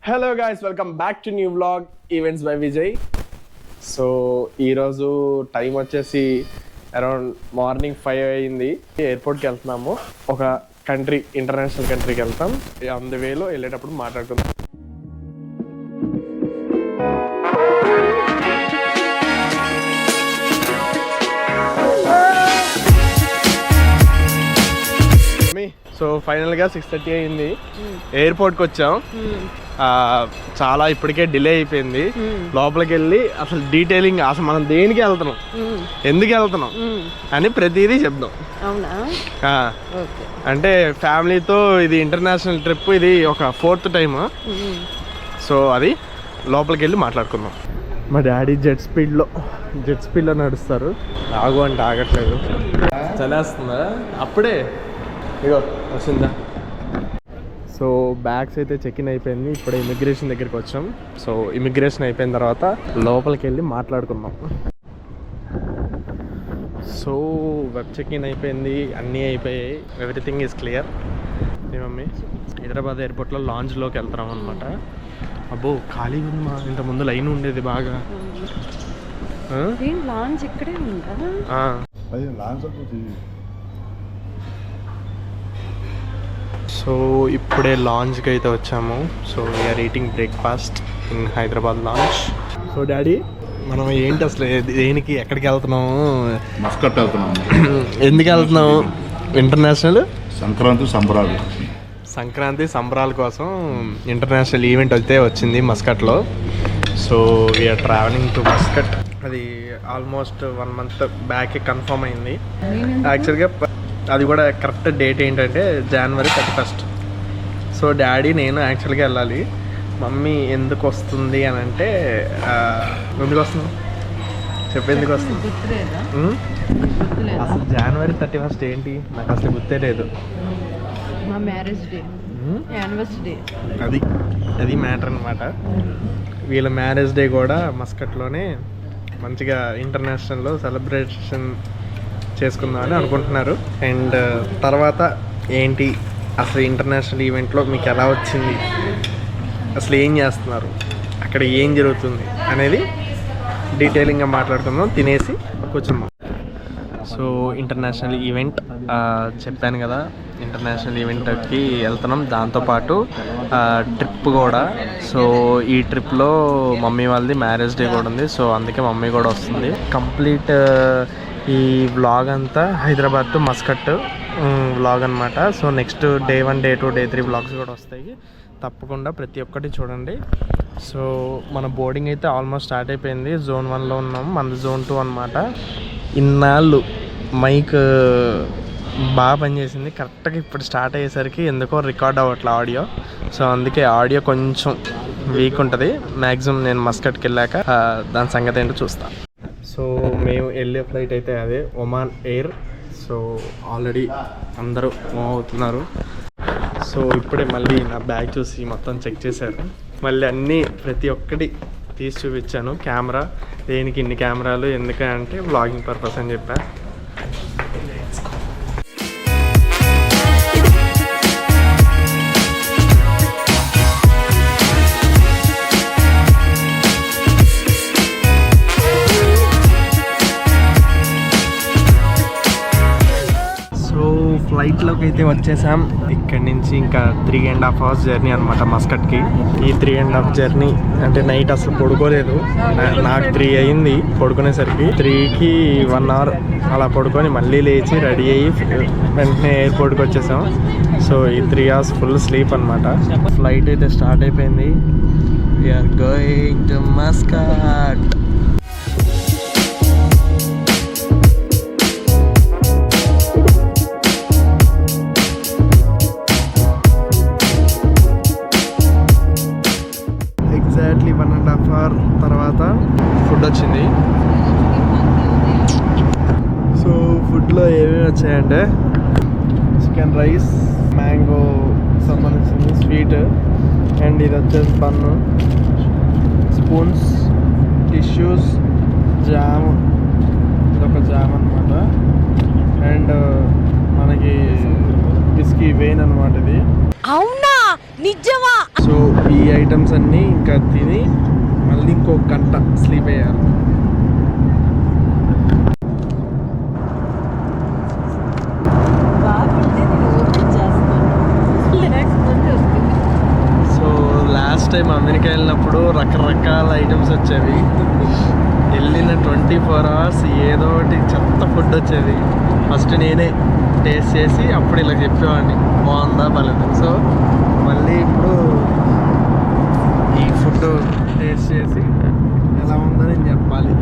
Hello guys, welcome back to new vlog events by Vijay. So ఈరోజు time వచ్చేసి around morning 5 అయింది. ఎయిర్పోర్ట్కి వెళ్తున్నాము. ఒక కంట్రీ, ఇంటర్నేషనల్ కంట్రీకి వెళ్తాం. ఆన్ ది వేలో వెళ్ళేటప్పుడు మాట్లాడుకుందాం. సో ఫైనల్గా 6:30 అయింది. ఎయిర్పోర్ట్కి వచ్చాం. చాలా ఇప్పటికే డిలే అయిపోయింది. లోపలికి వెళ్ళి అసలు డీటెయిలింగ్ అసలు మనం దేనికి వెళ్తున్నాం, ఎందుకు వెళ్తున్నాం అని ప్రతిదీ చెప్దాం. అంటే ఫ్యామిలీతో ఇది ఇంటర్నేషనల్ ట్రిప్, ఇది ఒక 4th టైమ్. సో అది లోపలికి వెళ్ళి మాట్లాడుకుందాం. మా డాడీ జెట్ స్పీడ్లో నడుస్తారు. ఆగు అంటే ఆగట్లేదు. చలేస్తుందా? అప్పుడే ఇగో వచ్చిందా. సో బ్యాగ్స్ అయితే చెక్ ఇన్ అయిపోయింది. ఇప్పుడే ఇమిగ్రేషన్ దగ్గరికి వచ్చాం. సో ఇమిగ్రేషన్ అయిపోయిన తర్వాత లోపలికి వెళ్ళి మాట్లాడుకుందాం. సో వెబ్ చెక్ ఇన్ అయిపోయింది, అన్నీ అయిపోయాయి, everything is clear. Mummy Hyderabad ఎయిర్పోర్ట్లో లాంజ్లోకి వెళ్తున్నాం అనమాట. అబ్బో ఖాళీ ఉందా? ఇంతకుముందు లైన్ ఉండేది బాగా. లాంజ్ ఇక్కడే ఉందా? సో ఇప్పుడే లాంజ్కి అయితే వచ్చాము. So we are eating breakfast in Hyderabad lounge. So daddy, మనం ఏంటి అసలు దేనికి ఎక్కడికి వెళ్తున్నాము? మస్కట్ వెళ్తున్నాము. ఎందుకు వెళ్తున్నాము? ఇంటర్నేషనల్ సంక్రాంతి సంబరాల కోసం ఇంటర్నేషనల్ ఈవెంట్ అయితే వచ్చింది మస్కట్లో. So we're travelling to Muscat. అది ఆల్మోస్ట్ 1 month బ్యాక్ కన్ఫర్మ్ అయింది. యాక్చువల్గా అది కూడా కరెక్ట్ డేట్ ఏంటంటే January 31st. సో డాడీ నేను యాక్చువల్గా వెళ్ళాలి. మమ్మీ ఎందుకు వస్తుంది అని అంటే, ఎందుకు వస్తున్నావు చెప్పి, ఎందుకు వస్తుంది అసలు January 31st ఏంటి నాకు అసలు గుర్తే లేదు. మా మ్యారేజ్ డే, యానివర్సరీ. అది మ్యాటర్ అనమాట. వీళ్ళ మ్యారేజ్ డే కూడా మస్కట్లోనే మంచిగా ఇంటర్నేషనల్లో సెలబ్రేషన్ చేసుకుందామని అనుకుంటున్నారు. అండ్ తర్వాత ఏంటి అసలు ఇంటర్నేషనల్ ఈవెంట్లో మీకు ఎలా వచ్చింది, అసలు ఏం చేస్తున్నారు, అక్కడ ఏం జరుగుతుంది అనేది డీటెయిలింగ్గా మాట్లాడుకుందాం తినేసి కూర్చున్నాం. సో ఇంటర్నేషనల్ ఈవెంట్ చెప్పాను కదా, ఇంటర్నేషనల్ ఈవెంట్కి వెళ్తున్నాం. దాంతోపాటు ట్రిప్ కూడా. సో ఈ ట్రిప్లో మమ్మీ వాళ్ళది మ్యారేజ్ డే కూడా ఉంది. సో అందుకే మమ్మీ కూడా వస్తుంది. కంప్లీట్ ఈ వ్లాగ్ అంతా హైదరాబాద్ టు మస్కట్ వ్లాగ్ అనమాట. So next Day 1, Day 2, Day 3 vlogs కూడా వస్తాయి. తప్పకుండా ప్రతి ఒక్కటి చూడండి. సో మన బోర్డింగ్ అయితే ఆల్మోస్ట్ స్టార్ట్ అయిపోయింది. Zone 1లో ఉన్నాం, మనది Zone 2 అనమాట. ఇన్నాళ్ళు మైక్ బాగా పనిచేసింది. కరెక్ట్గా ఇప్పుడు స్టార్ట్ అయ్యేసరికి ఎందుకో రికార్డ్ అవ్వట్లే ఆడియో. సో అందుకే ఆడియో కొంచెం వీక్ ఉంటుంది. మ్యాక్సిమం నేను మస్కట్కి వెళ్ళాక దాని సంగతి ఏంటో చూస్తాను. సో మేము వెళ్ళే ఫ్లైట్ అయితే అదే ఒమాన్ ఎయిర్. సో ఆల్రెడీ అందరూ మూవ్ అవుతున్నారు. సో ఇప్పుడే మళ్ళీ నా బ్యాగ్ చూసి మొత్తం చెక్ చేశారు. మళ్ళీ అన్నీ ప్రతి ఒక్కటి తీసి చూపించాను. కెమెరా దేనికి ఇన్ని కెమెరాలు ఎందుకంటే వ్లాగింగ్ పర్పస్ అని చెప్పా. ఫ్లైట్లోకి అయితే వచ్చేసాం. ఇక్కడి నుంచి ఇంకా 3.5 hours జర్నీ అనమాట మస్కట్కి. ఈ 3.5 జర్నీ అంటే నైట్ అసలు పడుకోలేదు. నాకు 3 అయింది పడుకునేసరికి. 3కి 1 hour అలా పడుకొని మళ్ళీ లేచి రెడీ అయ్యి వెంటనే ఎయిర్పోర్ట్కి వచ్చేసాం. సో ఈ 3 hours ఫుల్ స్లీప్ అనమాట. ఫ్లైట్ అయితే స్టార్ట్ అయిపోయింది. We are going to Muscat. Exactly 1.5 hour తర్వాత ఫుడ్ వచ్చింది. సో ఫుడ్లో ఏమేమి వచ్చాయంటే చికెన్ రైస్, మ్యాంగో సంబంధించింది స్వీట్, అండ్ ఇది వచ్చేసి బన్ను, స్పూన్స్, టిష్యూస్, జామ్, ఇదొక జామ్ అనమాట. అండ్ మనకి బిస్కీ వెయిన్ అనమాట. ఇది అవునా, నిజమా? సో ఈ ఐటమ్స్ అన్నీ ఇంకా తిని మళ్ళీ ఇంకో గంట స్లీప్ అయ్యారు. సో లాస్ట్ టైం అమెరికా వెళ్ళినప్పుడు రకరకాల ఐటమ్స్ వచ్చేవి. వెళ్ళిన 24 hours ఏదో ఒకటి చెత్త ఫుడ్ వచ్చేది. ఫస్ట్ నేనే టేస్ట్ చేసి అప్పుడు ఇలా చెప్పేవాడిని బాగుందా బాగాలేదు. సో మళ్ళీ ఇప్పుడు ఈ ఫుడ్ టేస్ట్ చేసి ఎలా ఉందని నేను చెప్పాలి.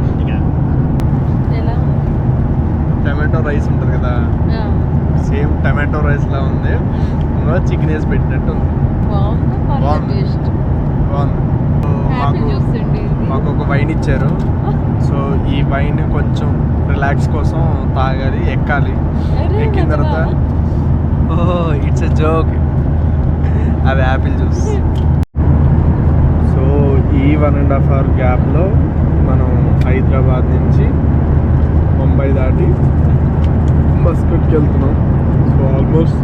టమాటో రైస్ ఉంటుంది కదా, సేమ్ టమాటో రైస్లా ఉంది. ఇందులో చికెన్ వేసి పెట్టినట్టు ఉంది. బాగుంది. మాకు ఒక వైన్ ఇచ్చారు. సో ఈ వైన్ కొంచెం రిలాక్స్ కోసం తాగాలి, ఎక్కాలి. ఎక్కిన తర్వాత ఇట్స్ ఎ జోక్, అది యాపిల్ జ్యూస్. సో ఈ 1.5 hour గ్యాప్లో మనం హైదరాబాద్ నుంచి ముంబై దాటి మస్కట్కి వెళ్తున్నాం. So almost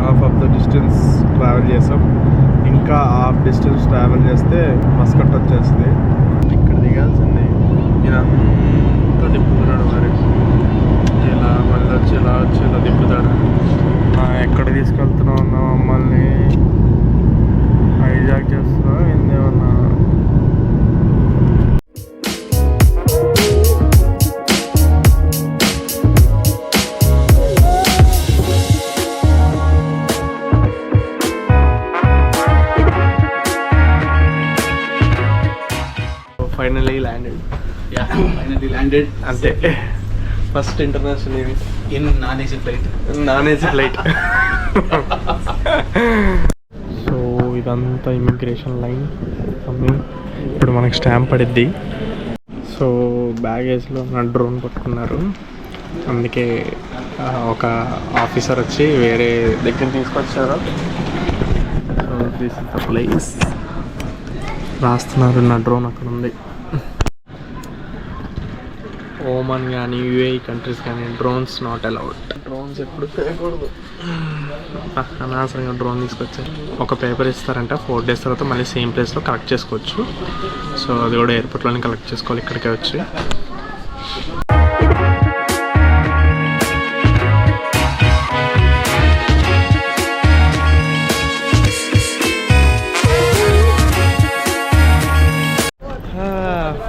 half of the distance travel చేసాం. ఇంకా హాఫ్ డిస్టెన్స్ ట్రావెల్ చేస్తే మస్కట్ వచ్చేస్తుంది. ఇక్కడ దిగాల్సింది. ఇదంతా తిప్పుతున్నాడు మరి, ఇలా మళ్ళీ వచ్చి ఇలా వచ్చి ఇలా తిప్పుతాడు. ఎక్కడ తీసుకెళ్తున్నావు అన్న మమ్మల్ని? హైజాక్ చేస్తున్నావు ఏందేమన్నా? Finally landed. Finally landed. అంతే, first international In non-AC flight. Flight. So ఇదంతా ఇమిగ్రేషన్ లైన్. ఇప్పుడు మనకి స్టాంప్ పడిద్ది. సో బ్యాగేజ్లో నా డ్రోన్ పట్టుకున్నారు. అందుకే ఒక ఆఫీసర్ వచ్చి వేరే దగ్గర తీసుకొచ్చారు. So this is the place. రాస్తున్నారు, నా డ్రోన్ అక్కడ ఉంది. ఓమన్ కానీ యూఏఈ కంట్రీస్ కానీ డ్రోన్స్ నాట్ అలౌడ్. డ్రోన్స్ ఎప్పుడు చేయకూడదు. అనవసరంగా డ్రోన్ తీసుకొచ్చారు. ఒక పేపర్ ఇస్తారంట, 4 days తర్వాత మళ్ళీ సేమ్ ప్లేస్లో కలెక్ట్ చేసుకోవచ్చు. సో అది కూడా ఎయిర్పోర్ట్లోనే కలెక్ట్ చేసుకోవాలి, ఇక్కడికే వచ్చి.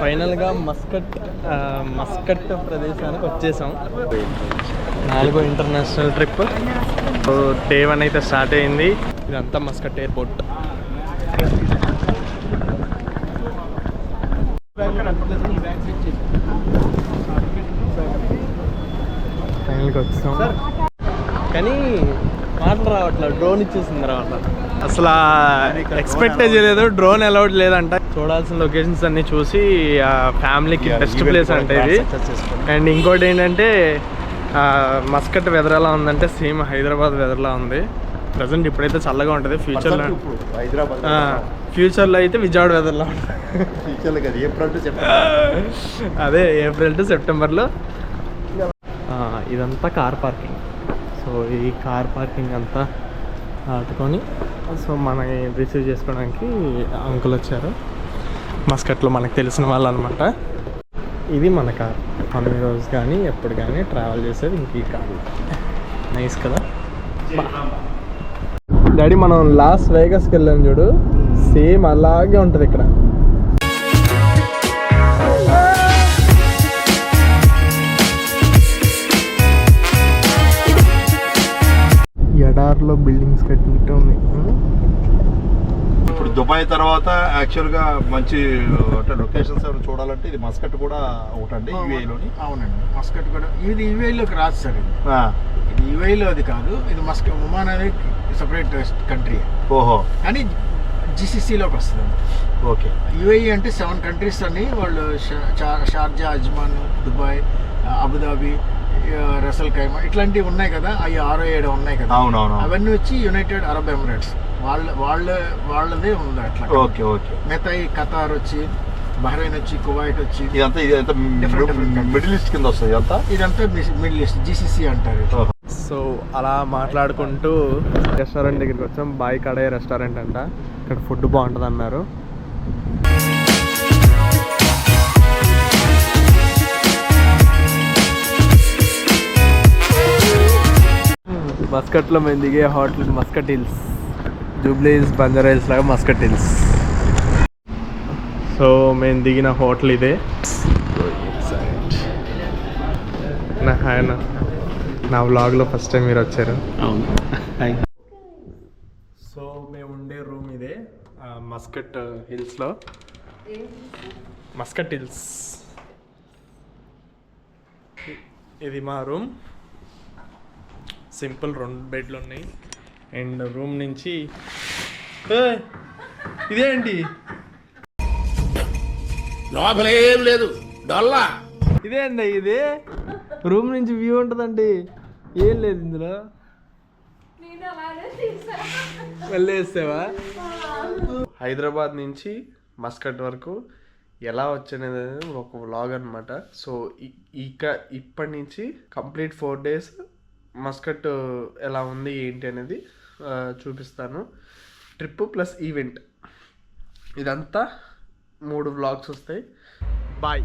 ఫైనల్గా మస్కట్ ప్రదేశానికి వచ్చేసాం. 4వ ఇంటర్నేషనల్ ట్రిప్. డే 1 అయితే స్టార్ట్ అయింది. ఇదంతా మస్కట్ ఎయిర్పోర్ట్. ఫైనల్గా వచ్చాం, కానీ మాటలు రావట్లేదు. డ్రోన్ ఇచ్చేసిన తర్వాత అసలు ఎక్స్పెక్టే చేయలేదు. డ్రోన్ అలౌడ్ లేదంట. చూడాల్సిన లొకేషన్స్ అన్నీ చూసి ఫ్యామిలీకి బెస్ట్ ప్లేస్ అంటే ఇది. అండ్ ఇంకోటి ఏంటంటే మస్కట్ వెదర్ ఎలా ఉందంటే సేమ్ హైదరాబాద్ వెదర్లా ఉంది. ప్రజెంట్ ఇప్పుడైతే చల్లగా ఉంటుంది. ఫ్యూచర్లో అయితే విజయవాడ వెదర్లా ఉంటుంది. అదే ఏప్రిల్ టు సెప్టెంబర్లో. ఇదంతా కార్ పార్కింగ్. సో ఈ కార్ పార్కింగ్ అంతా ఆటుకొని సో మనకి రిసీవ్ చేసుకోవడానికి అంకుల్ వచ్చారు. మస్కట్లో మనకు తెలిసిన వాళ్ళు అనమాట. ఇది మన కార్. మనం ఈరోజు కానీ ఎప్పుడు కానీ ట్రావెల్ చేసేది ఇంక ఈ కార్. నైస్ కదా డాడీ? మనం లాస్ వేగస్కి వెళ్ళాం చూడు, సేమ్ అలాగే ఉంటుంది ఇక్కడ. ఎడార్లో బిల్డింగ్స్ కట్టినట్టు ఉంది. ఇప్పుడు దుబాయ్ తర్వాత యాక్చువల్గా మంచి అంటే లొకేషన్స్ ఎవరు చూడాలంటే ఇది మస్కట్ కూడా ఒకటండి యూఏలోని. అవునండి, మస్కట్ కూడా. ఇది యూఏలోకి రాదు సార్. ఇది యూఏలో అది కాదు. ఇది ఒమాన్ అనేది సపరేట్ కంట్రీ. ఓహో. కానీ జిసిసిలోకి వస్తుంది. ఓకే. యూఏఈ అంటే 7 countries అని వాళ్ళు. Sharjah, Ajman, Dubai, Abu Dhabi, Ras al Khaimah ఇట్లాంటివి ఉన్నాయి కదా. అవి 6-7 ఉన్నాయి కదా. అవునవును. అవన్నీ వచ్చి యునైటెడ్ అరబ్ ఎమిరేట్స్ వాళ్ళదే ఉంది అట్లా. Okay okay. మిగతా ఖతార్ వచ్చి, బహ్రెయిన్ వచ్చి, కువైట్ వచ్చి, ఇదంతా మిడిల్ ఈస్ట్ కింద వస్తుంది. ఇదంతా మిడిల్ ఈస్ట్ జిసిసి అంటారు. సో అలా మాట్లాడుకుంటూ రెస్టారెంట్ దగ్గరికి వచ్చాం. బాయ్ కడే రెస్టారెంట్ అంట. ఇక్కడ ఫుడ్ బాగుంటుంది అన్నారు. మస్కట్లో మేము దిగే హోటల్ మస్కట్ హిల్స్, జూబ్లీస్ బంజారా హిల్స్ లాగా మస్కట్ హిల్స్. సో మేము దిగిన హోటల్ ఇదే. నా వ్లాగ్లో ఫస్ట్ టైం మీరు వచ్చారు. అవును. సో మేము ఉండే రూమ్ ఇదే, మస్కట్ హిల్స్లో. మస్కట్ హిల్స్ ఇది మా రూమ్. సింపుల్ 2 బెడ్లు ఉన్నాయి. అండ్ రూమ్ నుంచి ఇదేంటి లోపలేం లేదు డొల్లా. ఇదేండి ఇది రూమ్ నుంచి వ్యూ ఉంటుందండి. ఏం లేదు ఇందులో. వెళ్ళేస్తావా? హైదరాబాద్ నుంచి మస్కట్ వరకు ఎలా వచ్చినది ఒక వ్లాగ్ అనమాట. సో ఇప్పటి నుంచి కంప్లీట్ 4 days మస్కట్ ఎలా ఉంది ఏంటి అనేది చూపిస్తాను. ట్రిప్ ప్లస్ ఈవెంట్ ఇదంతా 3 వ్లాగ్స్ వస్తాయి. బాయ్.